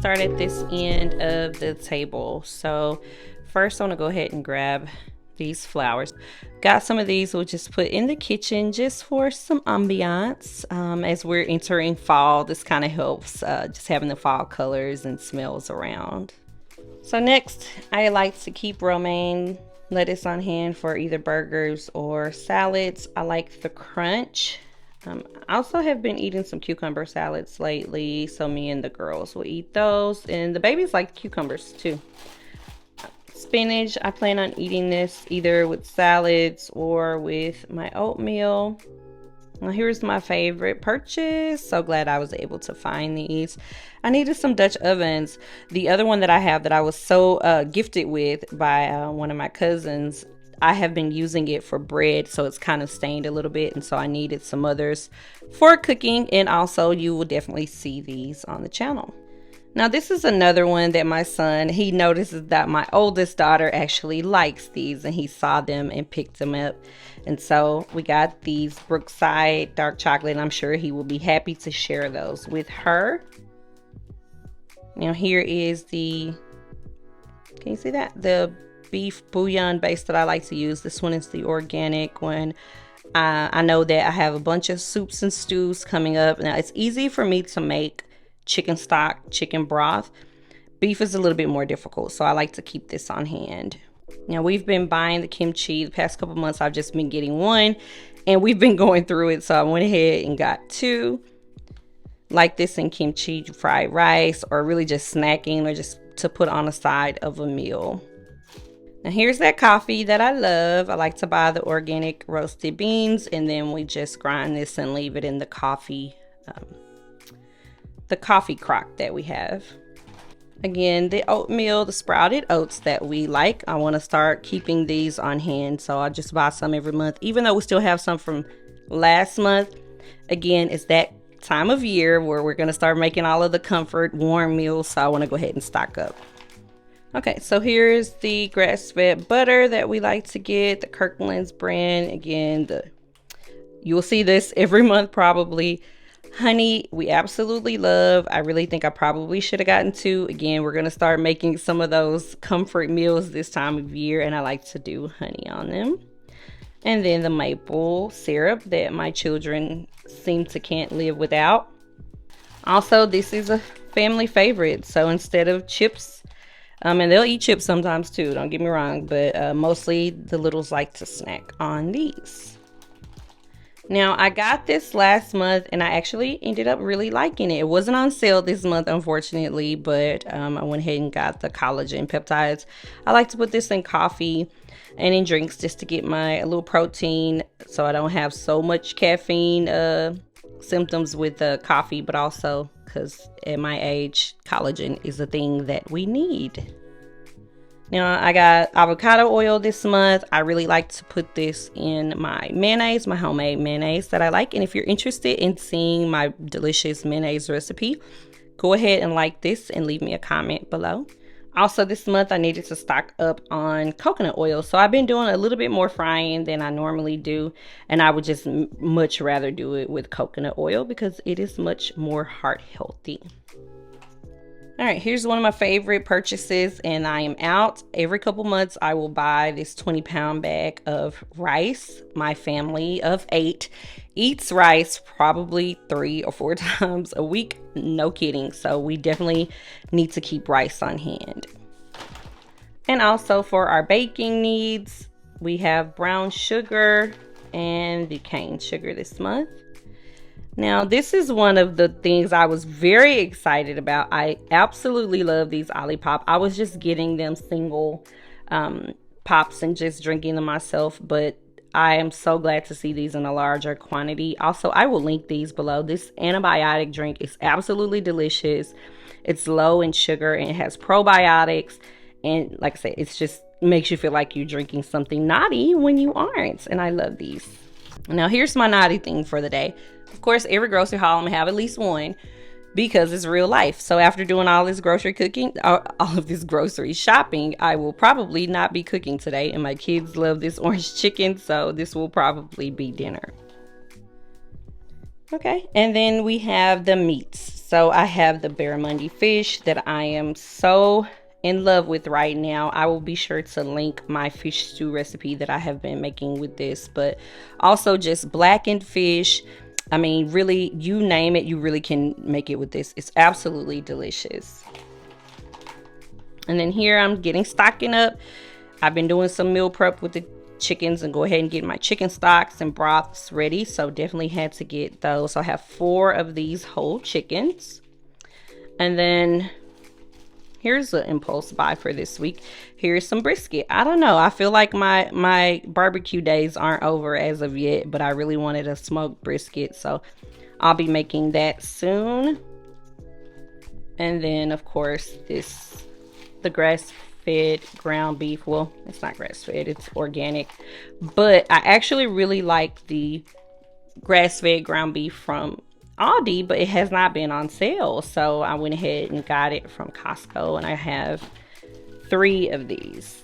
start at this end of the table. So first I want to go ahead and grab these flowers. Got some of these we'll just put in the kitchen just for some ambiance. As we're entering fall, this kind of helps, just having the fall colors and smells around. So next, I like to keep romaine lettuce on hand for either burgers or salads. I like the crunch. I also have been eating some cucumber salads lately, so me and the girls will eat those, and the babies like cucumbers too. Spinach, I plan on eating this either with salads or with my oatmeal. Now here's my favorite purchase. So glad I was able to find these. I needed some Dutch ovens. The other one that I have that I was so gifted with by one of my cousins, I have been using it for bread, so it's kind of stained a little bit, and so I needed some others for cooking, and also you will definitely see these on the channel. Now this is another one that my son, he notices that my oldest daughter actually likes these, and he saw them and picked them up. And so we got these Brookside dark chocolate, and I'm sure he will be happy to share those with her. Now here is the, can you see that? The beef bouillon base that I like to use. This one is the organic one. I know that I have a bunch of soups and stews coming up. Now it's easy for me to make chicken stock, chicken broth. Beef is a little bit more difficult, so I like to keep this on hand. Now we've been buying the kimchi the past couple months. I've just been getting one, and we've been going through it, so I went ahead and got two. Like this in kimchi fried rice, or really just snacking, or just to put on the side of a meal. Now here's that coffee that I love. I like to buy the organic roasted beans, and then we just grind this and leave it in the coffee crock that we have. Again, the oatmeal, the sprouted oats that we like, I want to start keeping these on hand, so I just buy some every month, even though we still have some from last month. Again, it's that time of year where we're going to start making all of the comfort warm meals, so I want to go ahead and stock up. Okay, so here's the grass-fed butter that we like to get, the Kirkland's brand. Again, you'll see this every month probably. Honey, we absolutely love. I really think I probably should have gotten two. Again, we're going to start making some of those comfort meals this time of year, and I like to do honey on them. And then the maple syrup that my children seem to can't live without. Also, this is a family favorite, so instead of chips, and they'll eat chips sometimes too, don't get me wrong, but mostly the littles like to snack on these. Now I got this last month, and I actually ended up really liking it. It wasn't on sale this month, unfortunately, but I went ahead and got the collagen peptides. I like to put this in coffee and in drinks just to get a little protein, so I don't have so much caffeine symptoms with the coffee, but also because at my age, collagen is a thing that we need. Now I got avocado oil this month. I really like to put this in my mayonnaise, my homemade mayonnaise that I like. And if you're interested in seeing my delicious mayonnaise recipe, go ahead and like this and leave me a comment below. Also this month I needed to stock up on coconut oil. So I've been doing a little bit more frying than I normally do. And I would just much rather do it with coconut oil because it is much more heart healthy. All right, here's one of my favorite purchases, and I am out. Every couple months, I will buy this 20-pound bag of rice. My family of 8 eats rice probably 3 or 4 times a week. No kidding. So we definitely need to keep rice on hand. And also for our baking needs, we have brown sugar and the cane sugar this month. Now, this is one of the things I was very excited about. I absolutely love these Olipop. I was just getting them single pops and just drinking them myself, but I am so glad to see these in a larger quantity. Also, I will link these below. This antibiotic drink is absolutely delicious. It's low in sugar and it has probiotics. And like I said, it's just makes you feel like you're drinking something naughty when you aren't. And I love these. Now, here's my naughty thing for the day. Of course, every grocery haul I'm gonna have at least one because it's real life. So after doing all this grocery cooking, all of this grocery shopping, I will probably not be cooking today. And my kids love this orange chicken, so this will probably be dinner. Okay, and then we have the meats. So I have the barramundi fish that I am so in love with right now. I will be sure to link my fish stew recipe that I have been making with this, but also just blackened fish. I mean, really, you name it, you really can make it with this. It's absolutely delicious. And then here I'm getting stocking up. I've been doing some meal prep with the chickens and go ahead and get my chicken stocks and broths ready. So definitely had to get those. So I have 4 of these whole chickens. And then here's an impulse buy for this week. Here's some brisket. I don't know. I feel like my barbecue days aren't over as of yet, but I really wanted a smoked brisket. So I'll be making that soon. And then of course the grass-fed ground beef. Well, it's not grass-fed, it's organic. But I actually really like the grass-fed ground beef from Aldi, but it has not been on sale. So I went ahead and got it from Costco, and I have 3 of these.